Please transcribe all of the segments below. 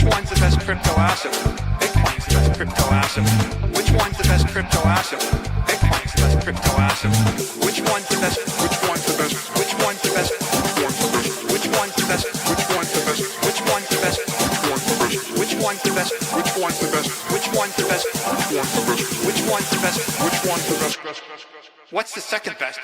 one's the best crypto asset? Bitcoin's the best crypto asset. Which one's the best crypto asset? Bitcoin's the best crypto asset. Which one's the best? Which one's the best? Which one's the best? Which one's the best? Which one's the best? Which one's the best? Which one's the best? Which one's the best? Which one's the best? Which one's the best? Which one's the best? What's the second best?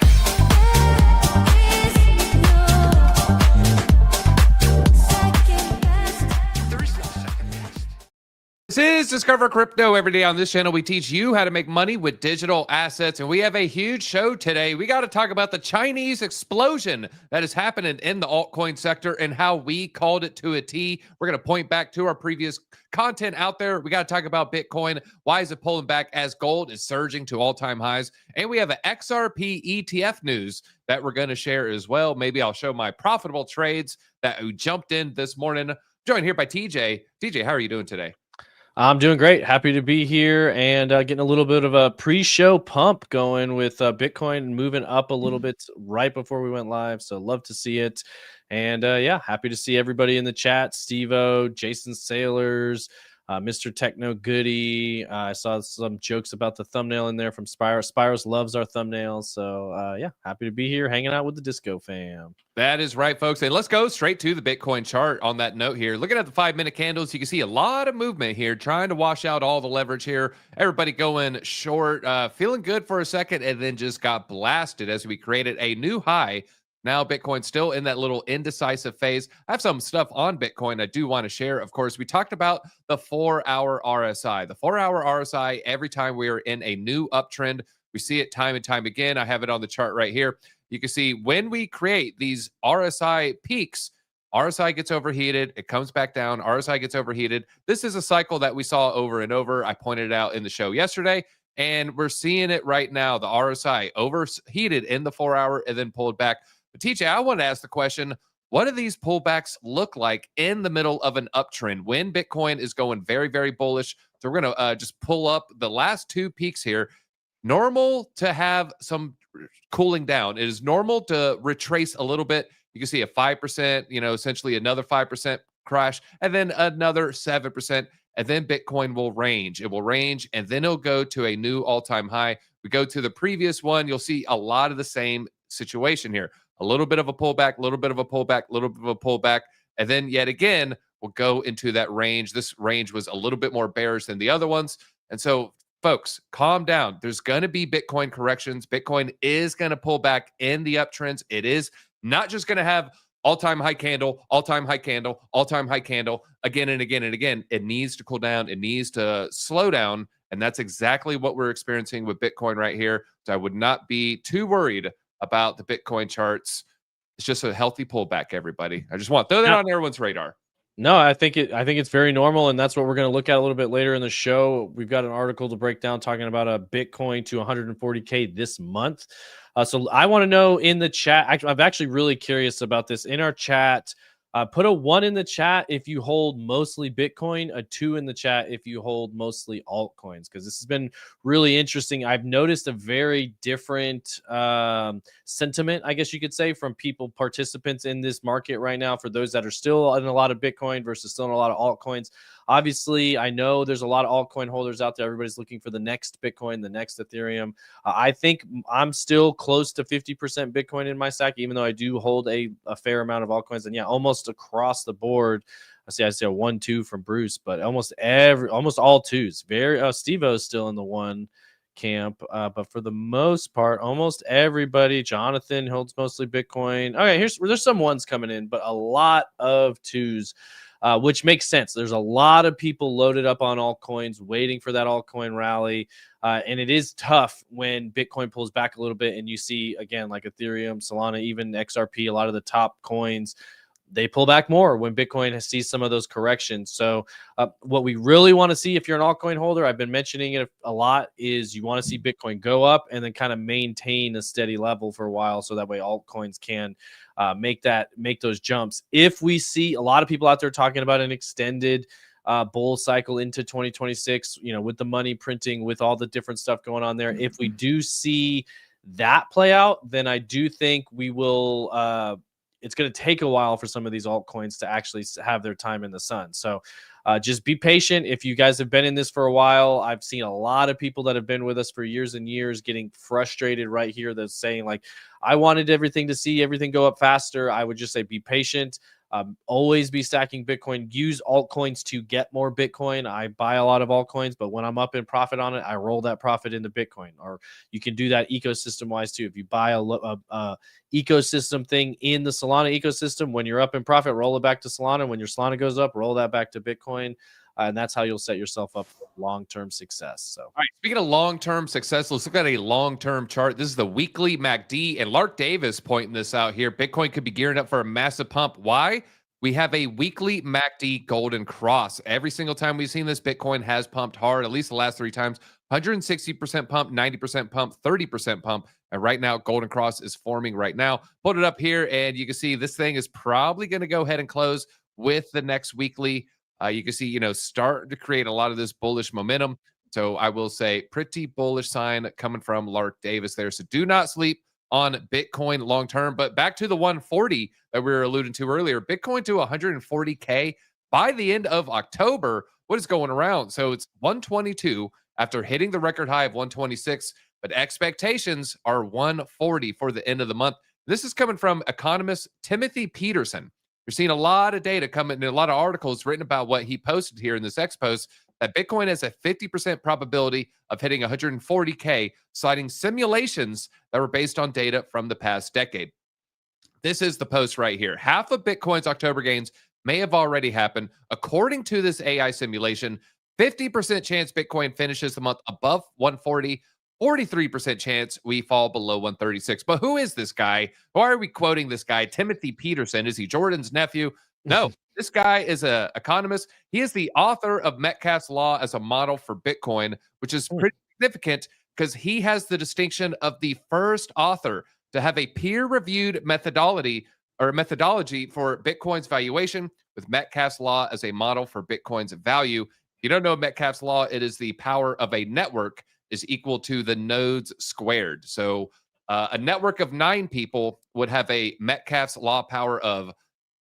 This is Discover Crypto. Every day on this channel, we teach you how to make money with digital assets. And we have a huge show today. We got to talk about the Chinese explosion that is happening in the altcoin sector and how we called it to a T. We're going to point back to our previous content out there. We got to talk about Bitcoin. Why is it pulling back as gold is surging to all-time highs? And we have an XRP ETF news that we're going to share as well. Maybe I'll show my profitable trades that we jumped in this morning. Joined here by TJ. TJ, how are you doing today? I'm doing great. Happy to be here and getting a little bit of a pre-show pump going with Bitcoin moving up a little bit right before we went live. So love to see it. And yeah, happy to see everybody in the chat. Steve-O, Jason Sailors, Mr. Techno Goody. I saw some jokes about the thumbnail in there from Spyros. Spyros loves our thumbnails. So yeah, happy to be here hanging out with the Disco fam. That is right, folks. And let's go straight to the Bitcoin chart on that note here. Looking at the 5-minute candles, you can see a lot of movement here, trying to wash out all the leverage here. Everybody going short, feeling good for a second, and then just got blasted as we created a new high. Now Bitcoin still in that little indecisive phase. I have some stuff on Bitcoin I do want to share. Of course, we talked about the 4-hour RSI. The 4-hour RSI, every time we are in a new uptrend, we see it time and time again. I have it on the chart right here. You can see when we create these RSI peaks, RSI gets overheated, it comes back down, RSI gets overheated. This is a cycle that we saw over and over. I pointed it out in the show yesterday, and we're seeing it right now. The RSI overheated in the 4-hour and then pulled back. But TJ, I want to ask the question, what do these pullbacks look like in the middle of an uptrend when Bitcoin is going very, very bullish? So we're going to just pull up the last two peaks here. Normal to have some cooling down. It is normal to retrace a little bit. You can see a 5%, essentially another 5% crash, and then another 7%, and then Bitcoin will range. It will range, and then it'll go to a new all-time high. We go to the previous one, you'll see a lot of the same situation here. A little bit of a pullback, a little bit of a pullback, a little bit of a pullback, and then yet again, we'll go into that range. This range was a little bit more bearish than the other ones, and so folks, calm down. There's going to be Bitcoin corrections. Bitcoin is going to pull back in the uptrends. It is not just going to have all-time high candle, all-time high candle, all-time high candle again and again and again. It needs to cool down. It needs to slow down. And that's exactly what we're experiencing with Bitcoin right here. So I would not be too worried about the Bitcoin charts. It's just a healthy pullback, everybody. I just want to throw that on everyone's radar. No, I think it's very normal, and that's what we're going to look at a little bit later in the show. We've got an article to break down talking about a Bitcoin to 140K this month. So I want to know in the chat. I'm actually really curious about this in our chat. Put a 1 in the chat if you hold mostly Bitcoin, a 2 in the chat if you hold mostly altcoins, because this has been really interesting. I've noticed a very different sentiment, I guess you could say, from participants in this market right now, for those that are still in a lot of Bitcoin versus still in a lot of altcoins. Obviously, I know there's a lot of altcoin holders out there. Everybody's looking for the next Bitcoin, the next Ethereum. I think I'm still close to 50% Bitcoin in my stack, even though I do hold a fair amount of altcoins. And yeah, almost across the board, I say a 1-2 from Bruce, but almost all 2s. Steve-O is still in the 1 camp, but for the most part, almost everybody. Jonathan holds mostly Bitcoin. Okay, there's some 1s coming in, but a lot of 2s. Which makes sense. There's a lot of people loaded up on altcoins, waiting for that altcoin rally. And it is tough when Bitcoin pulls back a little bit and you see, again, like Ethereum, Solana, even XRP, a lot of the top coins, they pull back more when Bitcoin sees some of those corrections. So what we really want to see if you're an altcoin holder, I've been mentioning it a lot, is you want to see Bitcoin go up and then kind of maintain a steady level for a while, so that way altcoins can make those jumps. If we see a lot of people out there talking about an extended bull cycle into 2026, with the money printing, with all the different stuff going on there, if we do see that play out, then I do think we will it's going to take a while for some of these altcoins to actually have their time in the sun. So just be patient. If you guys have been in this for a while, I've seen a lot of people that have been with us for years and years getting frustrated right here. That's saying like, I wanted everything to see everything go up faster. I would just say be patient. Always be stacking Bitcoin. Use altcoins to get more Bitcoin. I buy a lot of altcoins, but when I'm up in profit on it, I roll that profit into Bitcoin. Or you can do that ecosystem wise too. If you buy a ecosystem thing in the Solana ecosystem, when you're up in profit, roll it back to Solana. When your Solana goes up, roll that back to Bitcoin. And that's how you'll set yourself up for long-term success. So, all right, speaking of long-term success, let's look at a long-term chart. This is the weekly MACD, and Lark Davis pointing this out here. Bitcoin could be gearing up for a massive pump. Why? We have a weekly MACD golden cross. Every single time we've seen this, Bitcoin has pumped hard, at least the last 3 times. 160% pump, 90% pump, 30% pump. And right now, golden cross is forming right now. Put it up here, and you can see this thing is probably going to go ahead and close with the next weekly. You can see, start to create a lot of this bullish momentum. So I will say pretty bullish sign coming from Lark Davis there. So do not sleep on Bitcoin long term. But back to the 140 that we were alluding to earlier, Bitcoin to 140K by the end of October. What is going around? So it's 122 after hitting the record high of 126, but expectations are 140 for the end of the month. This is coming from economist Timothy Peterson. You're seeing a lot of data coming and a lot of articles written about what he posted here in this X post, that Bitcoin has a 50% probability of hitting 140K, citing simulations that were based on data from the past decade. This is the post right here. Half of Bitcoin's October gains may have already happened. According to this AI simulation, 50% chance Bitcoin finishes the month above 140, 43% chance we fall below 136. But who is this guy? Why are we quoting this guy? Timothy Peterson. Is he Jordan's nephew? No, this guy is an economist. He is the author of Metcalfe's Law as a model for Bitcoin, which is pretty significant because he has the distinction of the first author to have a peer-reviewed methodology for Bitcoin's valuation with Metcalfe's Law as a model for Bitcoin's value. If you don't know Metcalfe's Law, it is the power of a network is equal to the nodes squared. So a network of 9 people would have a Metcalfe's Law power of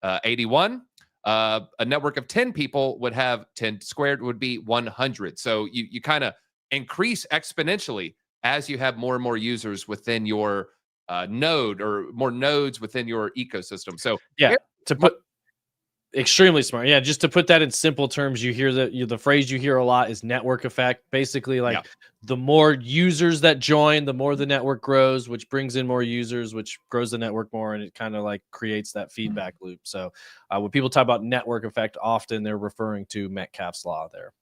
81. A network of 10 people would have 10 squared would be 100. So you kind of increase exponentially as you have more and more users within your node or more nodes within your ecosystem. So yeah, to put extremely smart. Yeah, just to put that in simple terms, you hear the phrase you hear a lot is network effect. Basically, like the more users that join, the more the network grows, which brings in more users, which grows the network more, and it kind of like creates that feedback loop. So when people talk about network effect, often they're referring to Metcalfe's Law there.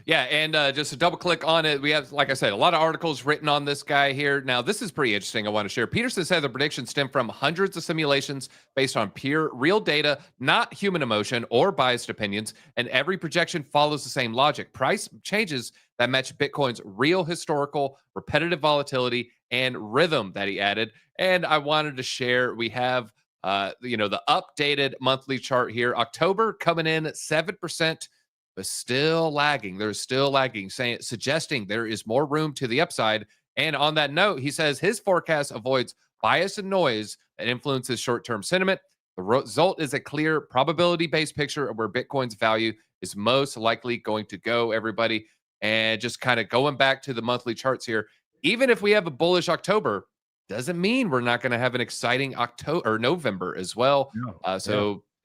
Yeah, and just to double click on it, we have, like I said, a lot of articles written on this guy here. Now, this is pretty interesting. I want to share. Peterson said the predictions stem from hundreds of simulations based on pure real data, not human emotion or biased opinions, and every projection follows the same logic. Price changes that match Bitcoin's real historical repetitive volatility and rhythm that he added. And I wanted to share, we have the updated monthly chart here. October coming in at 7%. But still lagging. They're still lagging, suggesting there is more room to the upside. And on that note, he says his forecast avoids bias and noise that influences short-term sentiment. The result is a clear probability-based picture of where Bitcoin's value is most likely going to go, everybody. And just kind of going back to the monthly charts here, even if we have a bullish October, doesn't mean we're not going to have an exciting October or November as well.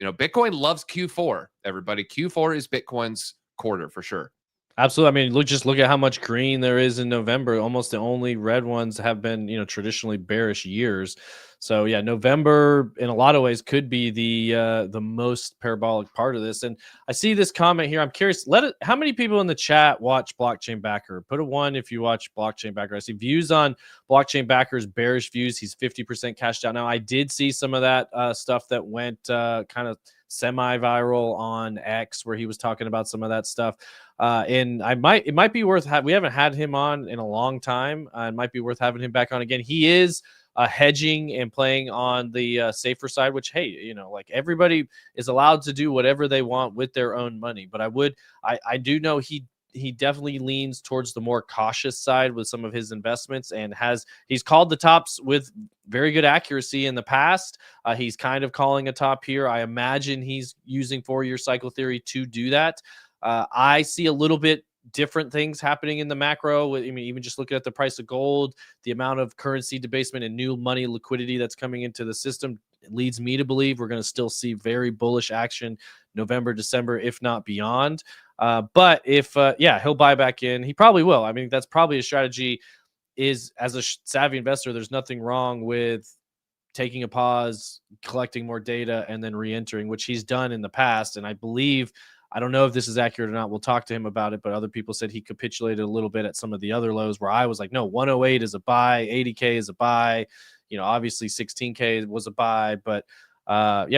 Bitcoin loves Q4, everybody. Q4 is Bitcoin's quarter for sure. Absolutely. I mean, look at how much green there is in November. Almost the only red ones have been, traditionally bearish years. So yeah, November in a lot of ways could be the most parabolic part of this. And I see this comment here. I'm curious. How many people in the chat watch Blockchain Backer? Put a 1 if you watch Blockchain Backer. I see views on Blockchain Backer's bearish views. He's 50% cashed out now. I did see some of that stuff that went kind of semi-viral on X, where he was talking about some of that stuff. And it might be worth we haven't had him on in a long time. It might be worth having him back on again. He is hedging and playing on the safer side, which, hey, like everybody is allowed to do whatever they want with their own money. But I do know he he definitely leans towards the more cautious side with some of his investments, and he's called the tops with very good accuracy in the past. He's kind of calling a top here. I imagine he's using 4-year cycle theory to do that. I see a little bit different things happening in the macro. I mean, even just looking at the price of gold, the amount of currency debasement and new money liquidity that's coming into the system leads me to believe we're going to still see very bullish action November, December, if not beyond. But if, he'll buy back in. He probably will. I mean, that's probably a strategy. Is as a savvy investor, there's nothing wrong with taking a pause, collecting more data, and then re-entering, which he's done in the past. And I believe, I don't know if this is accurate or not. We'll talk to him about it, but other people said he capitulated a little bit at some of the other lows where I was like, no, 108 is a buy, 80K is a buy. Obviously 16K was a buy, but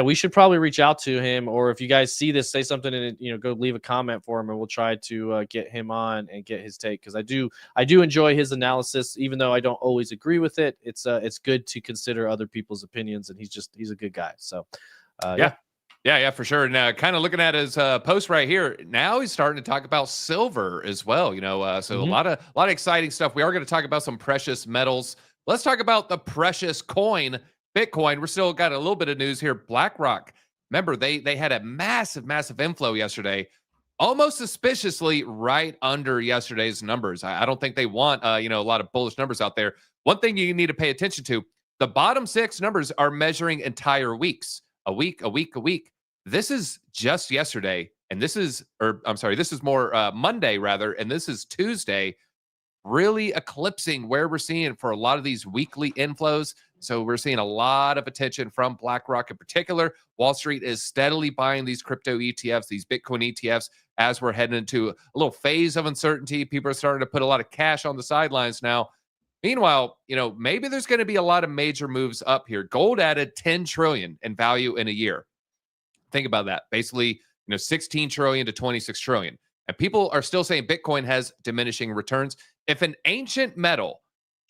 we should probably reach out to him, or if you guys see this, say something and go leave a comment for him, and we'll try to get him on and get his take, because I do enjoy his analysis, even though I don't always agree with it. It's good to consider other people's opinions, and he's a good guy. So Yeah, for sure. And kind of looking at his post right here, now he's starting to talk about silver as well. So a lot of exciting stuff. We are going to talk about some precious metals. Let's talk about the precious coin, Bitcoin. We're still got a little bit of news here. BlackRock, remember they had a massive inflow yesterday, almost suspiciously right under yesterday's numbers. I don't think they want a lot of bullish numbers out there. One thing you need to pay attention to: the bottom 6 numbers are measuring entire weeks, a week. This is just yesterday, and this is more Monday rather, and this is Tuesday, really eclipsing where we're seeing for a lot of these weekly inflows. So we're seeing a lot of attention from BlackRock in particular. Wall Street is steadily buying these crypto ETFs, these Bitcoin ETFs, as we're heading into a little phase of uncertainty. People are starting to put a lot of cash on the sidelines now. Meanwhile, maybe there's going to be a lot of major moves up here. Gold added 10 trillion in value in a year. Think about that. Basically, 16 trillion to 26 trillion. And people are still saying Bitcoin has diminishing returns. If an ancient metal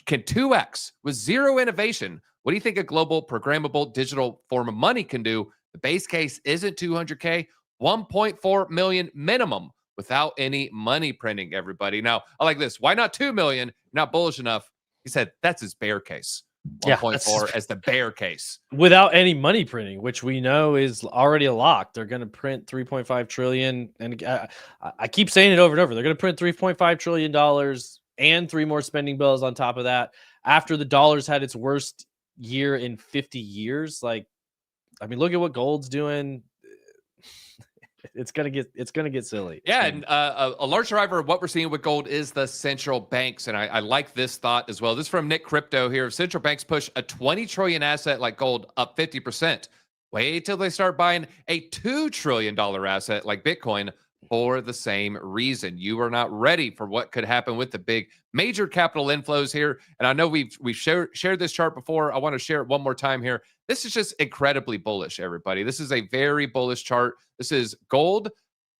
can 2x with zero innovation, what do you think a global programmable digital form of money can do? The base case isn't 200K, 1.4 million minimum without any money printing, everybody. Now, I like this. Why not 2 million? Not bullish enough. He said that's his bear case. 1.4 as the bear case. Without any money printing, which we know is already a lock. They're going to print 3.5 trillion. And I keep saying it over and over. They're going to print $3.5 trillion and 3 more spending bills on top of that. After the dollar's had its worst year in 50 years. Look at what gold's doing. It's gonna get silly. Yeah, and a large driver of what we're seeing with gold is the central banks, and I like this thought as well. This is from Nick Crypto here. If central banks push a 20 trillion asset like gold up 50%, wait till they start buying a $2 trillion asset like Bitcoin for the same reason. You are not ready for what could happen with the big major capital inflows here. And I know we've shared this chart before. I want to share it one more time here. This is just incredibly bullish, everybody. This is a very bullish chart. This is gold.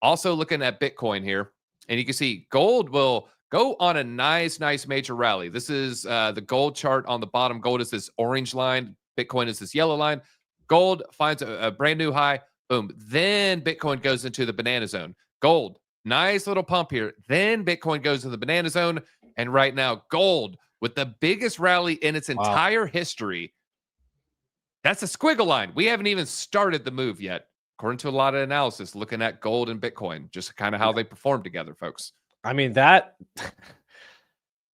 Also looking at Bitcoin here. And you can see gold will go on a nice major rally. This is the gold chart on the bottom. Gold is this orange line. Bitcoin is this yellow line. Gold finds a brand new high. Boom. Then Bitcoin goes into the banana zone. Gold, nice little pump here. Then Bitcoin goes in the banana zone. And right now, gold with the biggest rally in its entire history. That's a squiggle line. We haven't even started the move yet, according to a lot of analysis, looking at gold and Bitcoin, just kind of how they perform together, folks. I mean, that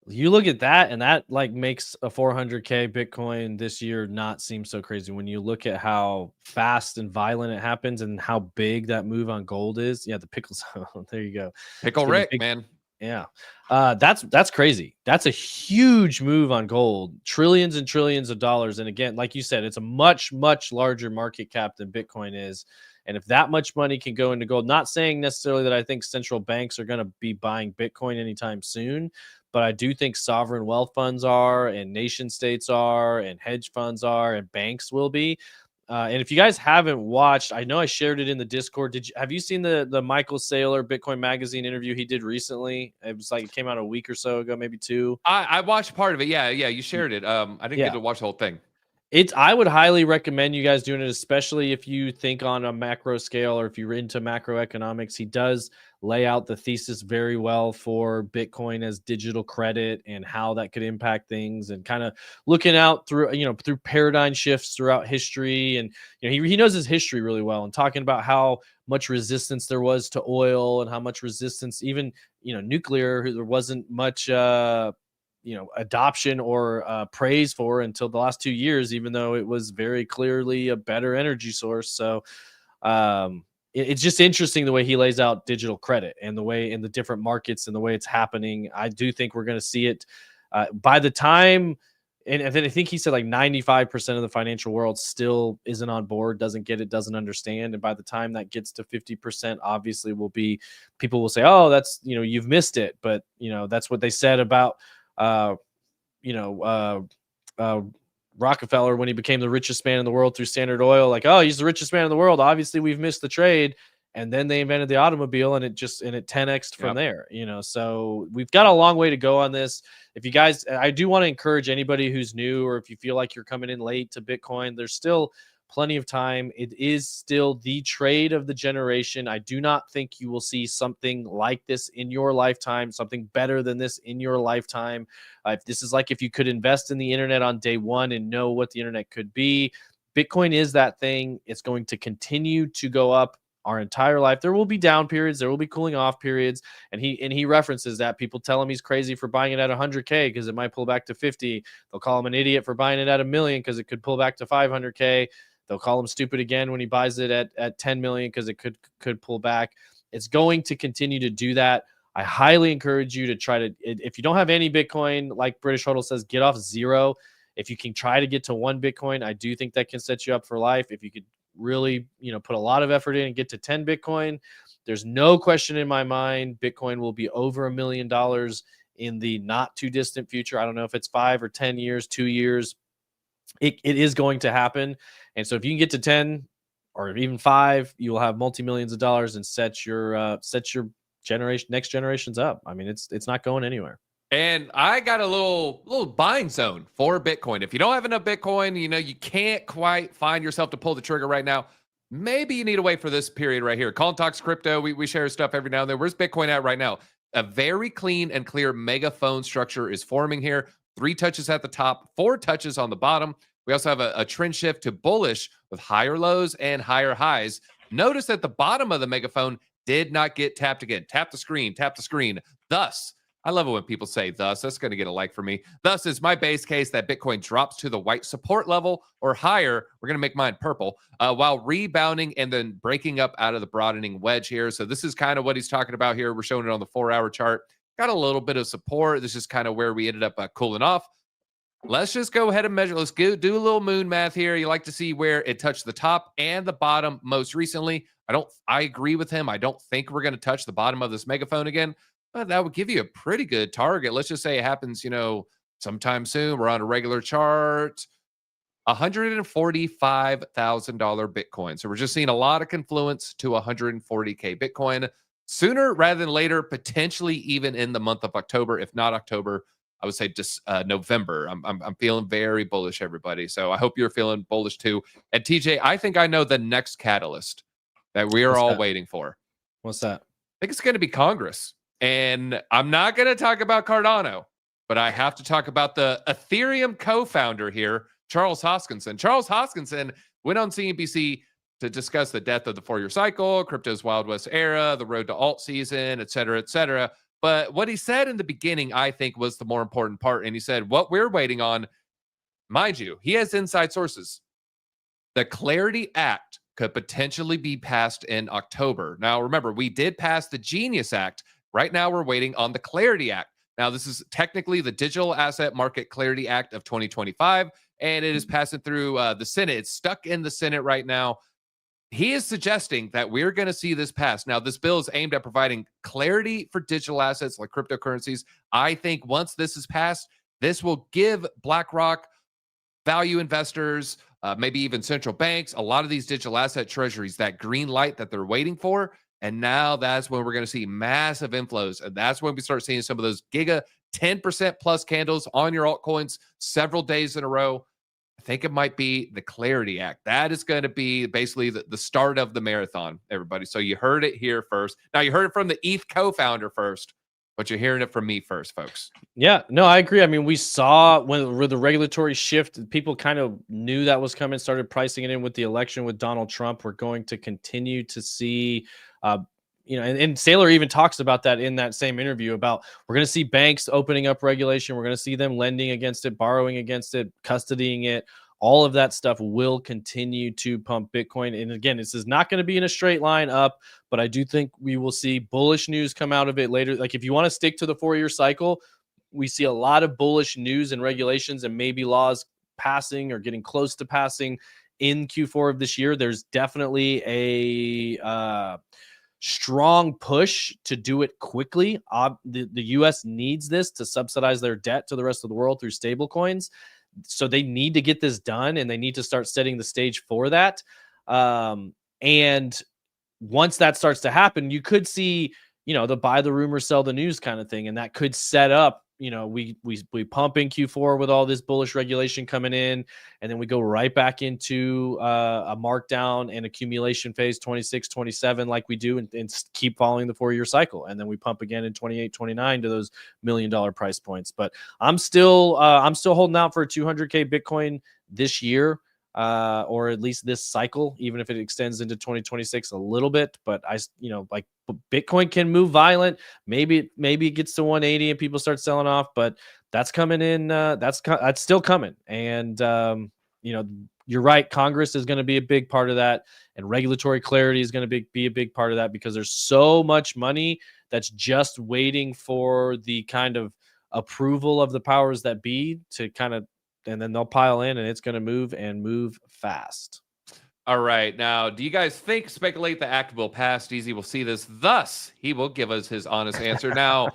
you look at that, and that makes a 400K Bitcoin this year not seem so crazy when you look at how fast and violent it happens and how big that move on gold is. Yeah, the pickles. There you go. Pickle Rick, man. Yeah. That's crazy. That's a huge move on gold, trillions and trillions of dollars. And again, like you said, it's a much larger market cap than Bitcoin is. And if that much money can go into gold, not saying necessarily that I think central banks are going to be buying Bitcoin anytime soon, but I do think sovereign wealth funds are, and nation states are, and hedge funds are, and banks will be. And if you guys haven't watched, I know I shared it in the Discord. Have you seen the Michael Saylor Bitcoin Magazine interview he did recently? It was it came out a week or so ago, maybe 2. I watched part of it. Yeah, you shared it. I didn't get to watch the whole thing. I would highly recommend you guys doing it, especially if you think on a macro scale or if you're into macroeconomics. He does lay out the thesis very well for Bitcoin as digital credit and how that could impact things, and kind of looking out through, through paradigm shifts throughout history. And he knows his history really well, and talking about how much resistance there was to oil and how much resistance, even nuclear, there wasn't much adoption or praise for until the last 2 years, even though it was very clearly a better energy source. So it's just interesting the way he lays out digital credit and the way in the different markets and the way it's happening. I do think we're going to see it by the time. And then I think he said like 95% of the financial world still isn't on board, doesn't get it, doesn't understand. And by the time that gets to 50%, obviously people will say, oh, that's, you've missed it. But, that's what they said about, Rockefeller when he became the richest man in the world through Standard Oil. Like, oh, he's the richest man in the world. Obviously, we've missed the trade. And then they invented the automobile, and it 10x'd from there. So we've got a long way to go on this. If you guys, I do want to encourage anybody who's new, or if you feel like you're coming in late to Bitcoin, there's still plenty of time. It is still the trade of the generation. I do not think you will see something like this in your lifetime, something better than this in your lifetime. If this is like if you could invest in the internet on day one and know what the internet could be, Bitcoin is that thing. It's going to continue to go up our entire life. There will be down periods, there will be cooling off periods, and he references that. People tell him he's crazy for buying it at 100K because it might pull back to 50. They'll call him an idiot for buying it at 1 million because it could pull back to 500K. They'll call him stupid again when he buys it at 10 million because it could pull back. It's going to continue to do that. I highly encourage you to try to, if you don't have any Bitcoin, like British Hodl says, get off 0. If you can try to get to 1 Bitcoin, I do think that can set you up for life. If you could really, put a lot of effort in and get to 10 Bitcoin, there's no question in my mind Bitcoin will be over $1 million in the not too distant future. I don't know if it's 5 or 10 years, 2 years. It is going to happen. And so if you can get to 10 or even 5, you will have multi-millions of dollars and set your next generations up. I mean, it's not going anywhere. And I got a little buying zone for Bitcoin. If you don't have enough Bitcoin, you can't quite find yourself to pull the trigger right now. Maybe you need to wait for this period right here. Colin Talks Crypto. We share stuff every now and then. Where's Bitcoin at right now? A very clean and clear megaphone structure is forming here. 3 touches at the top, 4 touches on the bottom. We also have a trend shift to bullish with higher lows and higher highs. Notice that the bottom of the megaphone did not get tapped again. Tap the screen, tap the screen. Thus, I love it when people say thus. That's going to get a like for me. Thus is my base case that Bitcoin drops to the white support level or higher. We're going to make mine purple while rebounding and then breaking up out of the broadening wedge here. So this is kind of what he's talking about here. We're showing it on the 4-hour chart. Got a little bit of support. This is kind of where we ended up cooling off. Let's just go ahead and measure. Let's do a little moon math here. You like to see where it touched the top and the bottom most recently. I agree with him. I don't think we're going to touch the bottom of this megaphone again, but that would give you a pretty good target. Let's just say it happens, sometime soon. We're on a regular chart. $145,000 Bitcoin. So we're just seeing a lot of confluence to 140K Bitcoin sooner rather than later, potentially even in the month of October. If not October, I would say just November. I'm feeling very bullish, everybody. So I hope you're feeling bullish too. And TJ, I think I know the next catalyst that we are all waiting for. What's that? I think it's going to be Congress. And I'm not going to talk about Cardano, but I have to talk about the Ethereum co-founder here, Charles Hoskinson. Charles Hoskinson went on CNBC to discuss the death of the 4-year cycle, crypto's Wild West era, the road to alt season, et cetera, et cetera. But what he said in the beginning, I think, was the more important part. And he said, what we're waiting on, mind you, he has inside sources. The Clarity Act could potentially be passed in October. Now, remember, we did pass the Genius Act. Right now, we're waiting on the Clarity Act. Now, this is technically the Digital Asset Market Clarity Act of 2025, and it is passing through the Senate. It's stuck in the Senate right now. He is suggesting that we're going to see this pass. Now, this bill is aimed at providing clarity for digital assets like cryptocurrencies. I think once this is passed, this will give BlackRock, value investors, maybe even central banks, a lot of these digital asset treasuries, that green light that they're waiting for. And now that's when we're going to see massive inflows. And that's when we start seeing some of those giga 10% plus candles on your altcoins several days in a row. I think it might be the Clarity Act. That is going to be basically the start of the marathon, everybody. So you heard it here first. Now, you heard it from the ETH co-founder first, but you're hearing it from me first, folks. Yeah, no, I agree. I mean, we saw when the regulatory shift, people kind of knew that was coming, started pricing it in with the election with Donald Trump. We're going to continue to see, and Saylor even talks about that in that same interview about we're going to see banks opening up regulation. We're going to see them lending against it, borrowing against it, custodying it. All of that stuff will continue to pump Bitcoin. And again, this is not going to be in a straight line up, but I do think we will see bullish news come out of it later. Like if you want to stick to the 4-year cycle, we see a lot of bullish news and regulations and maybe laws passing or getting close to passing in Q4 of this year. There's definitely a strong push to do it quickly. The U.S. needs this to subsidize their debt to the rest of the world through stable coins. So they need to get this done, and they need to start setting the stage for that. And once that starts to happen, you could see, the buy the rumor, sell the news kind of thing, and that could set up. We pump in Q4 with all this bullish regulation coming in, and then we go right back into a markdown and accumulation phase 26, 27 like we do, and keep following the 4-year cycle. And then we pump again in 28, 29 to those $1 million price points. But I'm still holding out for a 200K Bitcoin this year. Or at least this cycle, even if it extends into 2026 a little bit. But Bitcoin can move violent. Maybe it gets to 180 and people start selling off, but that's coming in. That's still coming. And you're right. Congress is going to be a big part of that, and regulatory clarity is going to be a big part of that, because there's so much money that's just waiting for the kind of approval of the powers that be to kind of. And then they'll pile in, and it's going to move fast. All right. Now, do you guys speculate the act will pass? DZ will see this. Thus, he will give us his honest answer. Now,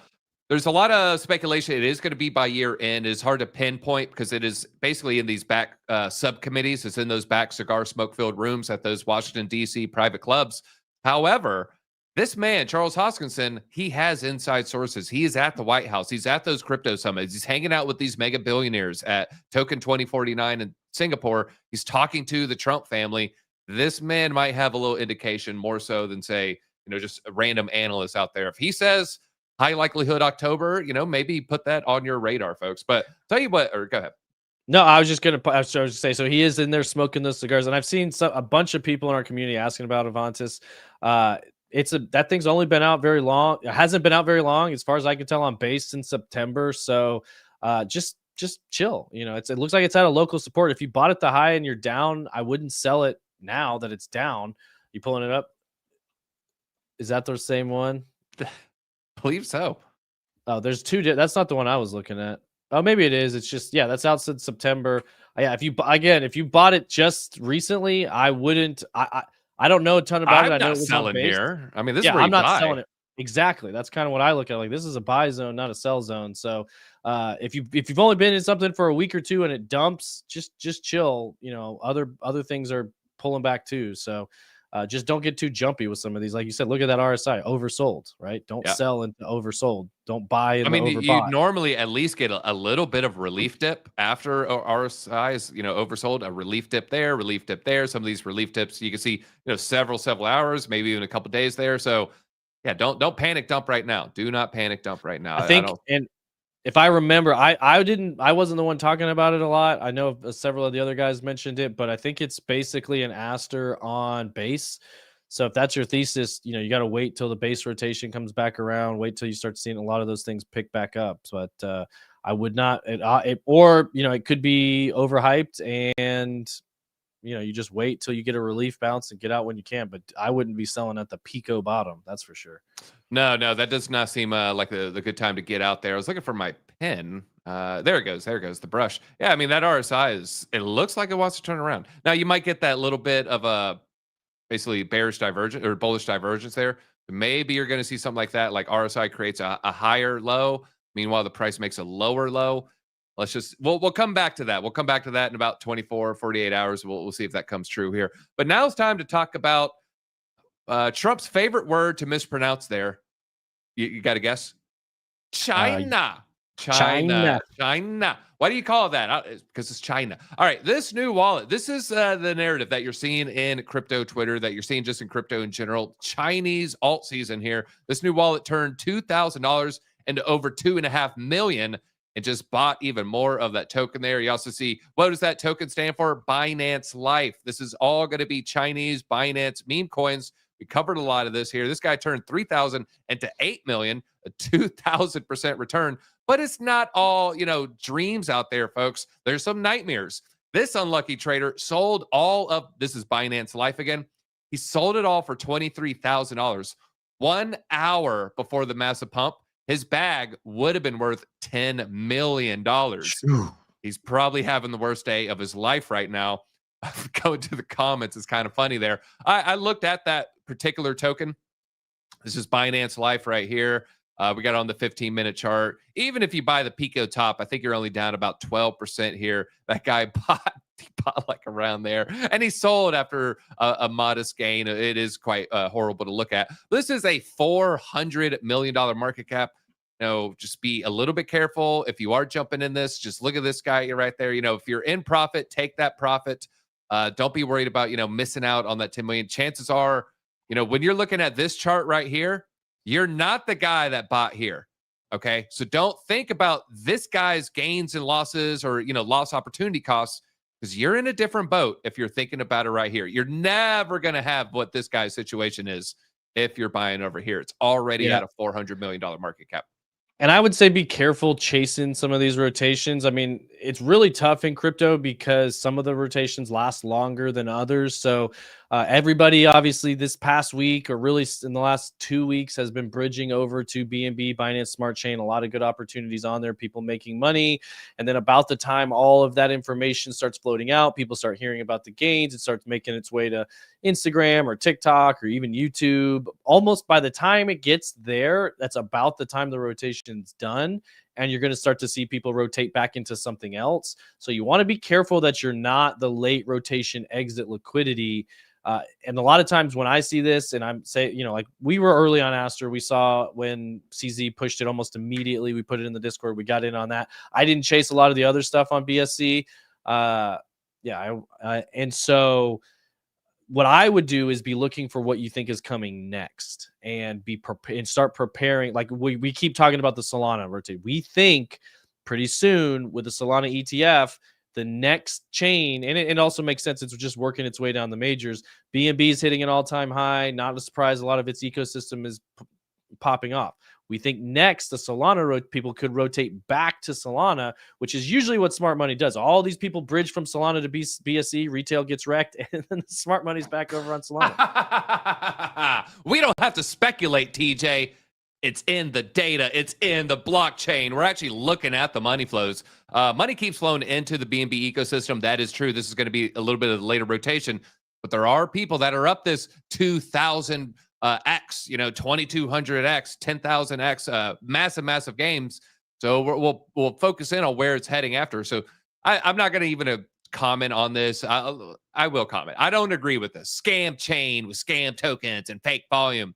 there's a lot of speculation. It is going to be by year end. It's hard to pinpoint because it is basically in these back subcommittees. It's in those back cigar smoke-filled rooms at those Washington, D.C. private clubs. However, this man, Charles Hoskinson, he has inside sources. He is at the White House. He's at those crypto summits. He's hanging out with these mega billionaires at Token 2049 in Singapore. He's talking to the Trump family. This man might have a little indication more so than, say, just a random analyst out there. If he says high likelihood October, maybe put that on your radar, folks. But tell you what, or go ahead. No, I was just to say, so he is in there smoking those cigars. And I've seen a bunch of people in our community asking about Avantis. That thing's only been out very long. It hasn't been out very long, as far as I can tell, on base in September. So just chill. It looks like it's at a local support. If you bought at the high and you're down, I wouldn't sell it now that it's down. You pulling it up? Is that the same one? I believe so. Oh, there's two. That's not the one I was looking at. Oh, maybe it is. It's just, that's out since September. Yeah. If you bought it just recently, I wouldn't. I don't know a ton about it. I know it was selling here. I mean, this is where I'm not buy. selling it. Exactly. That's kind of what I look at. Like, this is a buy zone, not a sell zone. So if you've only been in something for a week or two and it dumps, just chill. Other things are pulling back too. So just don't get too jumpy with some of these. Like you said, look at that RSI, oversold, right? Don't sell into oversold. Don't buy in. You normally at least get a little bit of relief dip after RSI is, oversold. A relief dip there, relief dip there. Some of these relief dips you can see, several hours, maybe even a couple days there. So yeah, don't panic dump right now. Do not panic dump right now. I think, and if I remember, I wasn't the one talking about it a lot. I know several of the other guys mentioned it, but I think it's basically an aster on base. So if that's your thesis, you got to wait till the base rotation comes back around. Wait till you start seeing a lot of those things pick back up. But I would not, it could be overhyped, and you just wait till you get a relief bounce and get out when you can. But I wouldn't be selling at the Pico bottom. That's for sure. No, that does not seem like the good time to get out there. I was looking for my pen. There it goes. There it goes. The brush. Yeah, I mean, that RSI it looks like it wants to turn around. Now, you might get that little bit of a basically bearish divergence or bullish divergence there. Maybe you're going to see something like that, like RSI creates a higher low. Meanwhile, the price makes a lower low. We'll come back to that. We'll come back to that in about 24, 48 hours. We'll see if that comes true here. But now it's time to talk about Trump's favorite word to mispronounce there. You got to guess? China. Why do you call it that? Because it's China. All right, this new wallet. This is the narrative that you're seeing in crypto Twitter, that you're seeing just in crypto in general. Chinese alt season here. This new wallet turned $2,000 into over 2.5 million and just bought even more of that token there. You also see, what does that token stand for? Binance Life. This is all going to be Chinese Binance meme coins. We covered a lot of this here. This guy turned 3,000 into 8 million, a 2,000% return. But it's not all, dreams out there, folks. There's some nightmares. This unlucky trader sold all of, this is Binance Life again. He sold it all for $23,000. 1 hour before the massive pump, his bag would have been worth $10 million. He's probably having the worst day of his life right now. Going to the comments is kind of funny there. I looked at that particular token. This is Binance Life right here. We got on the 15-minute chart. Even if you buy the Pico top, I think you're only down about 12% here. That guy bought like around there, and he sold after a modest gain. It is quite horrible to look at. This is a $400 million market cap. Just be a little bit careful if you are jumping in this. Just look at this guy right there. If you're in profit, take that profit. Don't be worried about missing out on that 10 million. Chances are, when you're looking at this chart right here, you're not the guy that bought here. Okay, so don't think about this guy's gains and losses or loss opportunity costs, because you're in a different boat if you're thinking about it right here. You're never going to have what this guy's situation is if you're buying over here. It's already at a $400 million market cap. And I would say be careful chasing some of these rotations. I mean, it's really tough in crypto because some of the rotations last longer than others. So everybody, obviously, this past week, or really in the last 2 weeks, has been bridging over to BNB, Binance Smart Chain. A lot of good opportunities on there, people making money. And then about the time all of that information starts floating out, people start hearing about the gains. It starts making its way to Instagram or TikTok or even YouTube. Almost by the time it gets there, that's about the time the rotation's done, and you're going to start to see people rotate back into something else. So you want to be careful that you're not the late rotation exit liquidity. And a lot of times when I see this, and I'm saying, like we were early on Aster, we saw when CZ pushed it almost immediately. We put it in the Discord. We got in on that. I didn't chase a lot of the other stuff on BSC. And so what I would do is be looking for what you think is coming next and and start preparing. Like we keep talking about the Solana rotate. We think pretty soon with the Solana ETF, the next chain, and it also makes sense. It's just working its way down the majors. BNB is hitting an all-time high. Not a surprise. A lot of its ecosystem is popping off. We think next the Solana people could rotate back to Solana, which is usually what smart money does. All these people bridge from Solana to BSC, retail gets wrecked, and then the smart money's back over on Solana. We don't have to speculate, TJ. It's in the data. It's in the blockchain. We're actually looking at the money flows. Money keeps flowing into the BNB ecosystem. That is true. This is going to be a little bit of the later rotation, but there are people that are up this 2,000 X, 2,200X, 10,000X, massive games. So we'll focus in on where it's heading after. So I'm not going to even comment on this. I will comment. I don't agree with this scam chain with scam tokens and fake volume.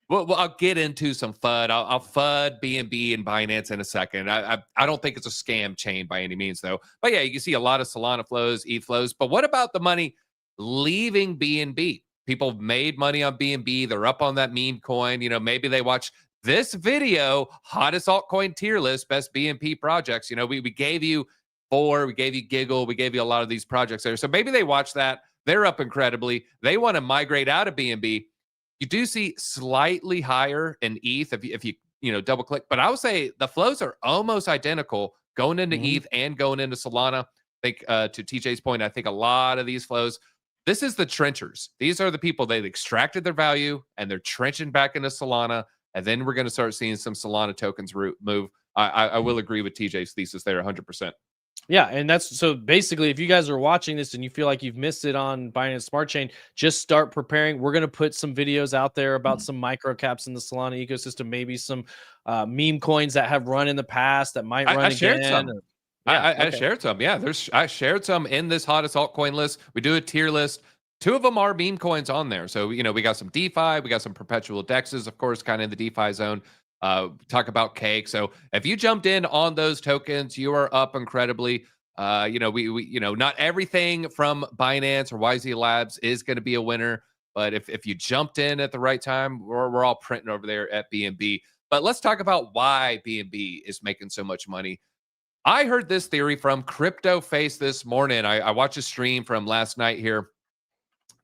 Well, I'll get into some FUD. I'll FUD BNB and Binance in a second. I don't think it's a scam chain by any means, though. But yeah, you can see a lot of Solana flows, ETH flows. But what about the money leaving BNB? People made money on BNB. They're up on that meme coin. Maybe they watch this video, hottest altcoin tier list, best BNB projects. We gave you 4, we gave you Giggle, we gave you a lot of these projects there. So maybe they watch that. They're up incredibly. They want to migrate out of BNB. You do see slightly higher in ETH if you double click, but I would say the flows are almost identical going into ETH and going into Solana. I think to TJ's point, I think a lot of these flows, this is the trenchers. These are the people that extracted their value and they're trenching back into Solana, and then we're going to start seeing some Solana tokens move. I will agree with TJ's thesis there 100%. Yeah, and that's so basically, if you guys are watching this and you feel like you've missed it on Binance Smart Chain, just start preparing. We're going to put some videos out there about some micro caps in the Solana ecosystem, maybe some meme coins that have run in the past that might run again. Shared some. I shared some. Yeah, I shared some in this hottest altcoin list. We do a tier list. 2 of them are meme coins on there. So, we got some DeFi, we got some perpetual dexes, of course, kind of in the DeFi zone. talk about cake. So if you jumped in on those tokens, you are up incredibly. Not everything from Binance or YZ Labs is going to be a winner, but if you jumped in at the right time, we're all printing over there at BNB. But let's talk about why BNB is making so much money. I heard this theory from Crypto Face this morning. I watched a stream from last night here.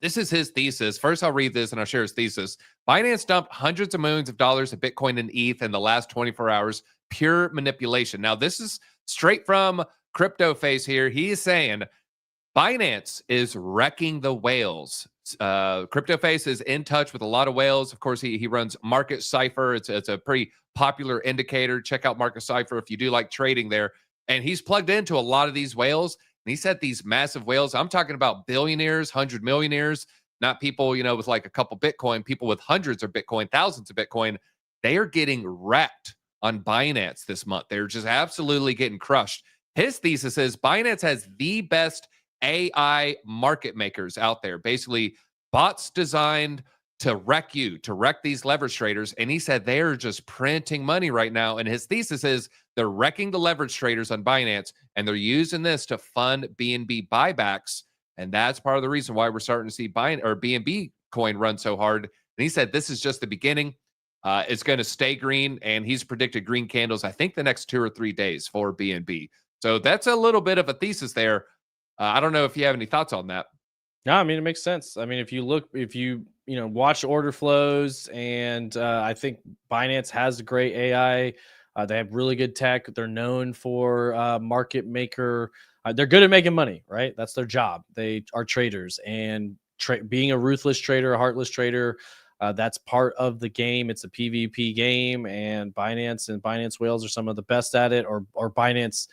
This is his thesis. First, I'll read this and I'll share his thesis. Binance dumped hundreds of millions of dollars of Bitcoin and ETH in the last 24 hours. Pure manipulation. Now, this is straight from Crypto Face here. He is saying Binance is wrecking the whales. Crypto Face is in touch with a lot of whales. Of course, he runs Market Cipher. It's a pretty popular indicator. Check out Market Cipher if you do like trading there. And he's plugged into a lot of these whales. And he said these massive whales, I'm talking about billionaires, 100 millionaires, not people, with like a couple Bitcoin, people with hundreds of Bitcoin, thousands of Bitcoin. They are getting wrecked on Binance this month. They're just absolutely getting crushed. His thesis is Binance has the best AI market makers out there, basically bots designed to wreck these leverage traders. And he said they're just printing money right now. And his thesis is they're wrecking the leverage traders on Binance, and they're using this to fund BNB buybacks. And that's part of the reason why we're starting to see BNB coin run so hard. And he said this is just the beginning. It's going to stay green, and he's predicted green candles, I think, the next 2 or 3 days for BNB. So that's a little bit of a thesis there. I don't know if you have any thoughts on that. No, I mean, it makes sense. I mean, if you watch order flows, and I think Binance has a great AI. They have really good tech. They're known for market maker. They're good at making money, right? That's their job. They are traders, and being a ruthless trader, a heartless trader, that's part of the game. It's a PvP game, and Binance whales are some of the best at it, or Binance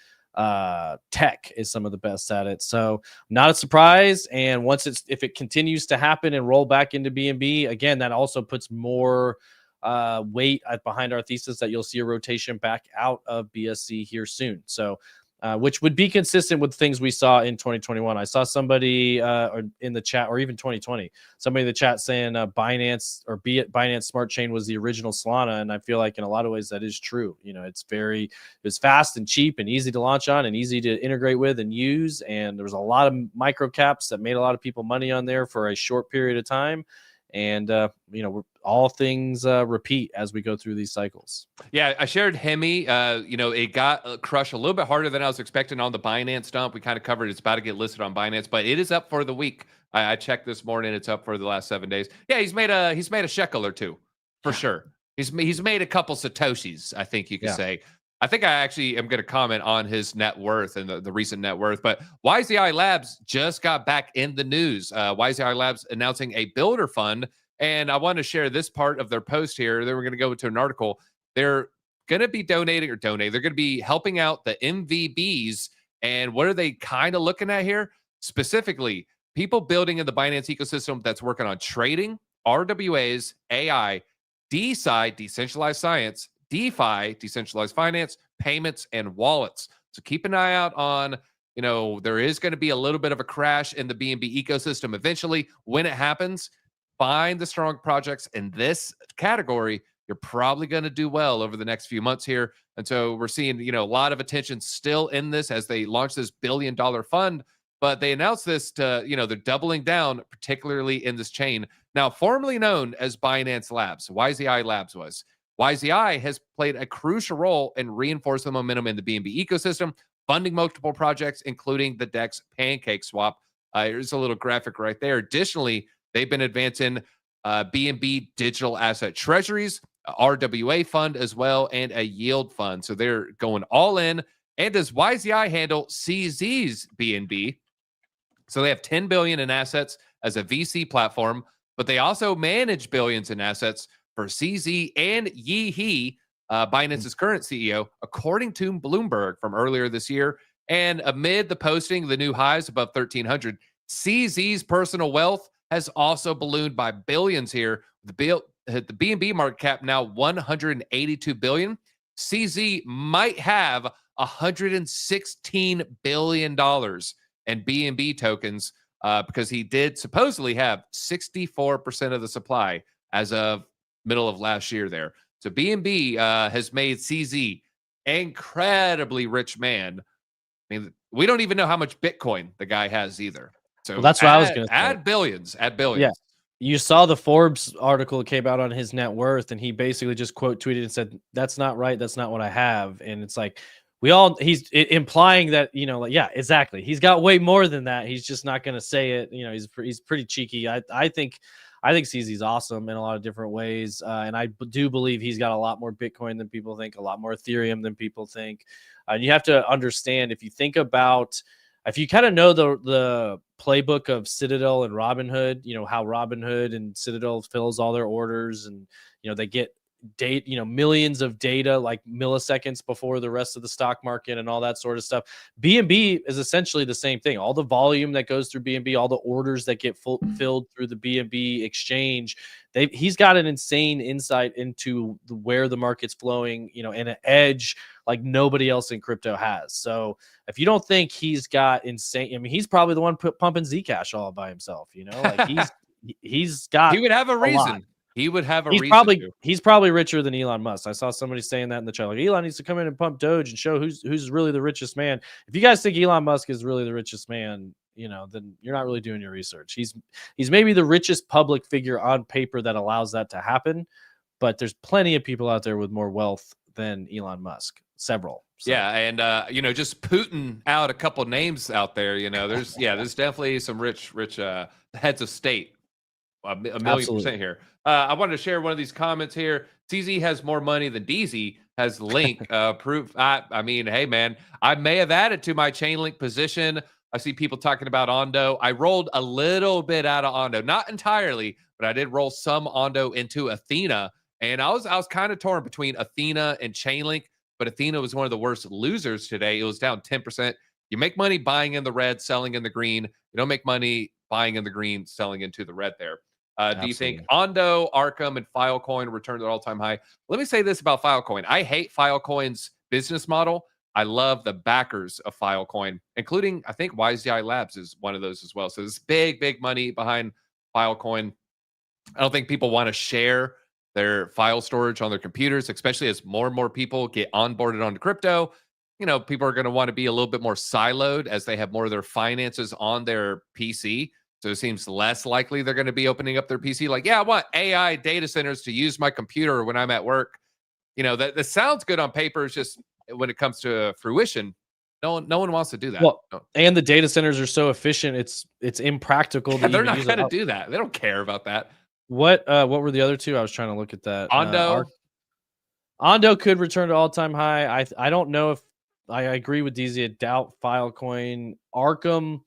tech is some of the best at it. So not a surprise. And if it continues to happen and roll back into BNB again, that also puts more weight behind our thesis that you'll see a rotation back out of BSC here soon. So which would be consistent with things we saw in 2021. I saw somebody in the chat, or even 2020, somebody in the chat saying Binance Smart Chain was the original Solana. And I feel like in a lot of ways that is true. It's fast and cheap and easy to launch on and easy to integrate with and use. And there was a lot of micro caps that made a lot of people money on there for a short period of time. And, all things repeat as we go through these cycles. Yeah, I shared Hemi. It got crushed a little bit harder than I was expecting on the Binance dump. We kind of covered it's about to get listed on Binance, but it is up for the week. I checked this morning. It's up for the last 7 days. Yeah, he's made a shekel or two for sure. He's made a couple Satoshis, I think you could say. I think I actually am going to comment on his net worth and the recent net worth. But YZI Labs just got back in the news. YZI Labs announcing a builder fund. And I want to share this part of their post here. Then we're going to go to an article. They're going to be donating. They're going to be helping out the MVBs. And what are they kind of looking at here? Specifically, people building in the Binance ecosystem that's working on trading, RWAs, AI, DeSci, decentralized science, DeFi, decentralized finance, payments, and wallets. So keep an eye out on, there is going to be a little bit of a crash in the BNB ecosystem eventually. When it happens, find the strong projects in this category. You're probably going to do well over the next few months here. And so we're seeing, a lot of attention still in this as they launch this $1 billion fund. But they announced this to, they're doubling down, particularly in this chain. Now, formerly known as Binance Labs, YZI Labs was. YZI has played a crucial role in reinforcing the momentum in the BNB ecosystem, funding multiple projects, including the DEX Pancake Swap. Here's a little graphic right there. Additionally, they've been advancing BNB digital asset treasuries, RWA fund as well, and a yield fund. So they're going all in. And does YZI handle CZ's BNB? So they have 10 billion in assets as a VC platform, but they also manage billions in assets for CZ and Yi, Binance's current CEO, according to Bloomberg from earlier this year. And amid the posting, the new highs above 1,300, CZ's personal wealth has also ballooned by billions here. The BNB market cap now 182 billion. CZ might have $116 billion in BNB tokens because he did supposedly have 64% of the supply as of middle of last year there. So BNB has made CZ incredibly rich man. I mean, we don't even know how much Bitcoin the guy has either. So Well, that's what I was going to say. Add billions, add billions. Yeah. You saw the Forbes article that came out on his net worth, and he basically just quote tweeted and said, "That's not right. That's not what I have." And it's like, implying that, like, yeah, exactly. He's got way more than that. He's just not going to say it. He's pretty cheeky. I think CZ's awesome in a lot of different ways. And I do believe he's got a lot more Bitcoin than people think, a lot more Ethereum than people think. And you have to understand, if you kind of know the playbook of Citadel and Robinhood, how Robinhood and Citadel fills all their orders, and they get millions of data like milliseconds before the rest of the stock market and all that sort of stuff. BNB is essentially the same thing. All the volume that goes through BNB, all the orders that get filled through the BNB exchange, he's got an insane insight into where the market's flowing, and an edge like nobody else in crypto has. So if you don't think he's got insane, I mean, he's probably the one pumping Zcash all by himself. Like he's got. He would have a reason. Lot. He would have a reason. He's probably richer than Elon Musk. I saw somebody saying that in the chat. Like, Elon needs to come in and pump Doge and show who's really the richest man. If you guys think Elon Musk is really the richest man, then you're not really doing your research. He's maybe the richest public figure on paper that allows that to happen, but there's plenty of people out there with more wealth than Elon Musk. Several. So. Yeah, and just Putin out a couple names out there. There's definitely some rich heads of state. A million percent here. I wanted to share one of these comments here. CZ has more money than DZ has Link. Proof. I mean, hey man, I may have added to my Chainlink position. I see people talking about Ondo. I rolled a little bit out of Ondo, not entirely, but I did roll some Ondo into Athena, and I was kind of torn between Athena and Chainlink. But Athena was one of the worst losers today. It was down 10%. You make money buying in the red, selling in the green. You don't make money buying in the green, selling into the red there. Do you think Ondo, Arkham, and Filecoin returned to an all-time high? Let me say this about Filecoin. I hate Filecoin's business model. I love the backers of Filecoin, including, I think, YZI Labs is one of those as well. So there's big money behind Filecoin. I don't think people want to share their file storage on their computers, especially as more and more people get onboarded onto crypto. People are going to want to be a little bit more siloed as they have more of their finances on their PC. So it seems less likely they're going to be opening up their PC. Like, yeah, I want AI data centers to use my computer when I'm at work. That sounds good on paper. It's just when it comes to fruition, no one wants to do that. Well, and the data centers are so efficient, it's impractical. Yeah, they're not going to do that. They don't care about that. What were the other two? I was trying to look at that. Ondo could return to all-time high. I don't know if I agree with DZ. I doubt Filecoin. Arkham,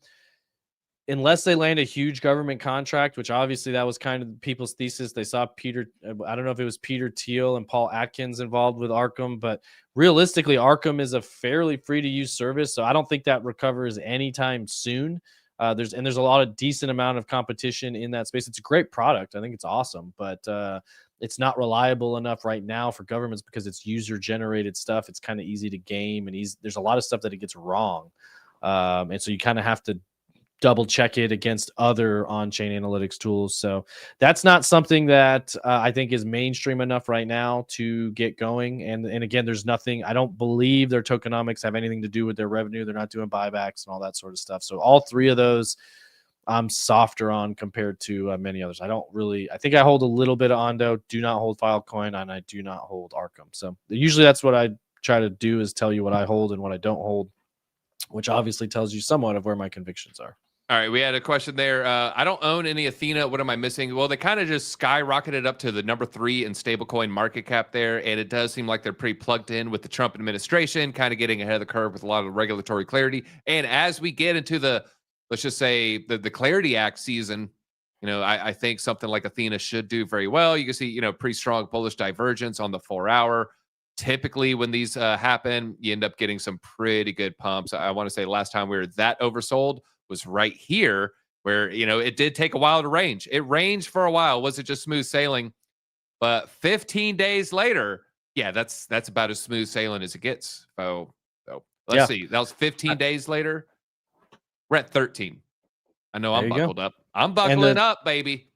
unless they land a huge government contract, which obviously that was kind of people's thesis. They saw I don't know if it was Peter Thiel and Paul Atkins involved with Arkham, but realistically, Arkham is a fairly free-to-use service, so I don't think that recovers anytime soon. There's a lot of decent amount of competition in that space. It's a great product. I think it's awesome, but it's not reliable enough right now for governments because it's user-generated stuff. It's kind of easy to game, and there's a lot of stuff that it gets wrong, and so you kind of have to double check it against other on-chain analytics tools. So that's not something that I think is mainstream enough right now to get going. And again, there's nothing, I don't believe their tokenomics have anything to do with their revenue. They're not doing buybacks and all that sort of stuff. So all three of those I'm softer on compared to many others. I think I hold a little bit of Ondo, do not hold Filecoin, and I do not hold Arkham. So usually that's what I try to do, is tell you what I hold and what I don't hold, which obviously tells you somewhat of where my convictions are. All right, we had a question there. I don't own any Athena. What am I missing? Well, they kind of just skyrocketed up to the number 3 in stablecoin market cap there, and it does seem like they're pretty plugged in with the Trump administration, kind of getting ahead of the curve with a lot of regulatory clarity. And as we get into let's just say the Clarity Act season, I think something like Athena should do very well. You can see, pretty strong bullish divergence on the 4-hour. Typically, when these happen, you end up getting some pretty good pumps. I want to say last time we were that oversold was right here, where it did take a while to range. It ranged for a while. Was it just smooth sailing? But 15 days later, yeah, that's about as smooth sailing as it gets. So let's see. That was 15 days later. We're at 13. I know I'm buckled up. I'm buckling up, baby.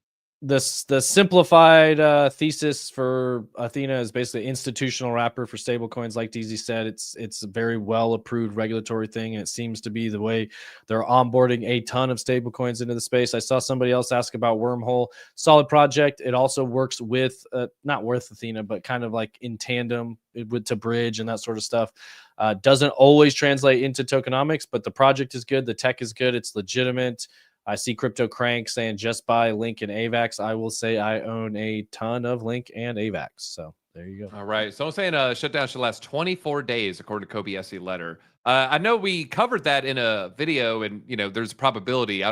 the simplified thesis for Athena is basically institutional wrapper for stable coins. Like DZ said, it's a very well approved regulatory thing, and it seems to be the way they're onboarding a ton of stable coins into the space. I saw somebody else ask about Wormhole. Solid project. It also works with not with Athena, but kind of like in tandem with to bridge and that sort of stuff. Doesn't always translate into tokenomics, but the project is good. The tech is good. It's legitimate. I see Crypto Crank saying just buy Link and AVAX. I will say I own a ton of Link and AVAX. So there you go. All right. So I'm saying shutdown should last 24 days, according to Kobe SE letter. I know we covered that in a video, and there's a probability.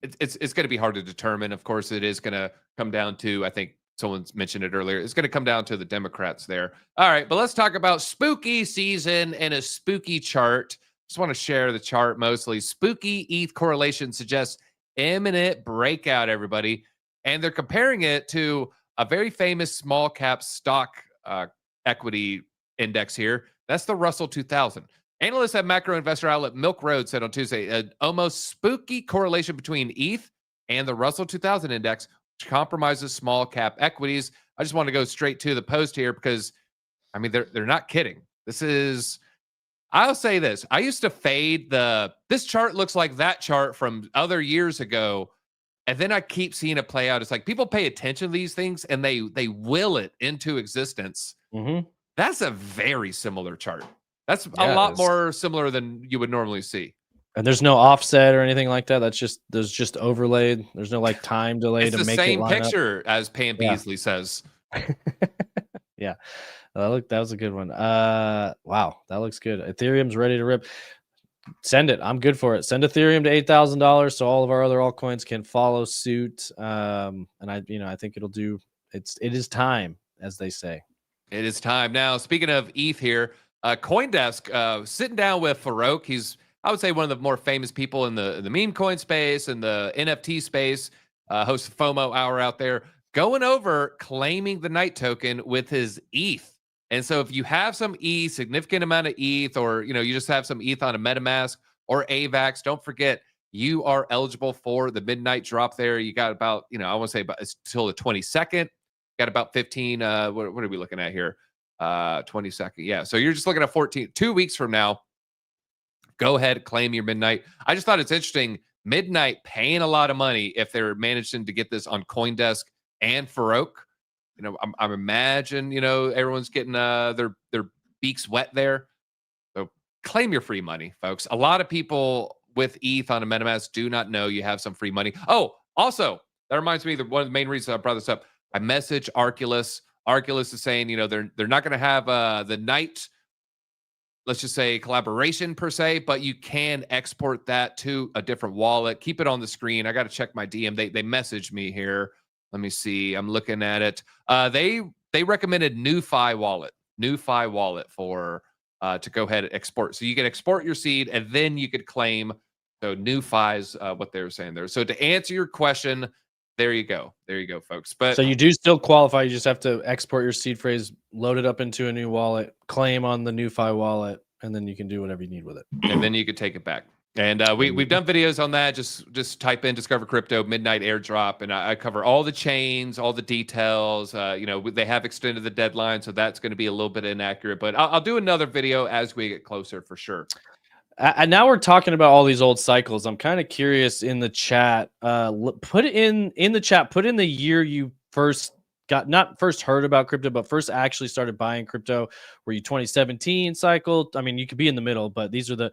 It's going to be hard to determine. Of course, it is going to come down to, I think someone's mentioned it earlier, it's going to come down to the Democrats there. All right, but let's talk about spooky season and a spooky chart. Just want to share the chart mostly. Spooky ETH correlation suggests imminent breakout, everybody. And they're comparing it to a very famous small cap stock equity index here. That's the Russell 2000. Analysts at macro investor outlet Milk Road said on Tuesday, an almost spooky correlation between ETH and the Russell 2000 index, which compromises small cap equities. I just want to go straight to the post here because, I mean, they're not kidding. I'll say this. I used to fade this chart looks like that chart from other years ago. And then I keep seeing it play out. It's like people pay attention to these things and they will it into existence. Mm-hmm. That's a very similar chart. That's a lot more similar than you would normally see. And there's no offset or anything like that. There's just overlaid. There's no like time delay to make it line up. It's the same picture as Pam Beasley says. Yeah. That was a good one. Wow, that looks good. Ethereum's ready to rip. Send it. I'm good for it. Send Ethereum to $8,000 so all of our other altcoins can follow suit. And I think it'll do. It is time, as they say. It is time. Now, speaking of ETH here, CoinDesk sitting down with Farouk. He's, I would say, one of the more famous people in the meme coin space and the NFT space. Hosts the FOMO Hour out there, going over claiming the Night token with his ETH. And so if you have some ETH, significant amount of ETH, or you just have some ETH on a MetaMask or AVAX, don't forget you are eligible for the midnight drop there. You got about, I want to say about until the 22nd. Got about 15. What are we looking at here? 22nd. Yeah. So you're just looking at 2 weeks from now. Go ahead, claim your midnight. I just thought it's interesting. Midnight paying a lot of money if they're managing to get this on CoinDesk and Farouk. I'm imagine, everyone's getting their beaks wet there. So claim your free money, folks. A lot of people with ETH on a MetaMask do not know you have some free money. Oh, also, that reminds me that one of the main reasons I brought this up, I messaged Arculus. Arculus is saying, they're not going to have the Night, let's just say, collaboration per se, but you can export that to a different wallet. Keep it on the screen. I got to check my DM. They messaged me here. Let me see. I'm looking at it. They recommended NuFi wallet for to go ahead and export. So you can export your seed and then you could claim. So NuFi is what they were saying there. So to answer your question, there you go, folks. But so you do still qualify. You just have to export your seed phrase, load it up into a new wallet, claim on the NuFi wallet, and then you can do whatever you need with it. And then you could take it back. And we've done videos on that. Just type in Discover Crypto Midnight Airdrop, and I cover all the chains, all the details. They have extended the deadline, so that's going to be a little bit inaccurate. But I'll do another video as we get closer for sure. And now we're talking about all these old cycles. I'm kind of curious in the chat. Put in the chat. Put in the year you first not first heard about crypto, but first actually started buying crypto. Were you 2017 cycle? I mean, you could be in the middle, but these are the.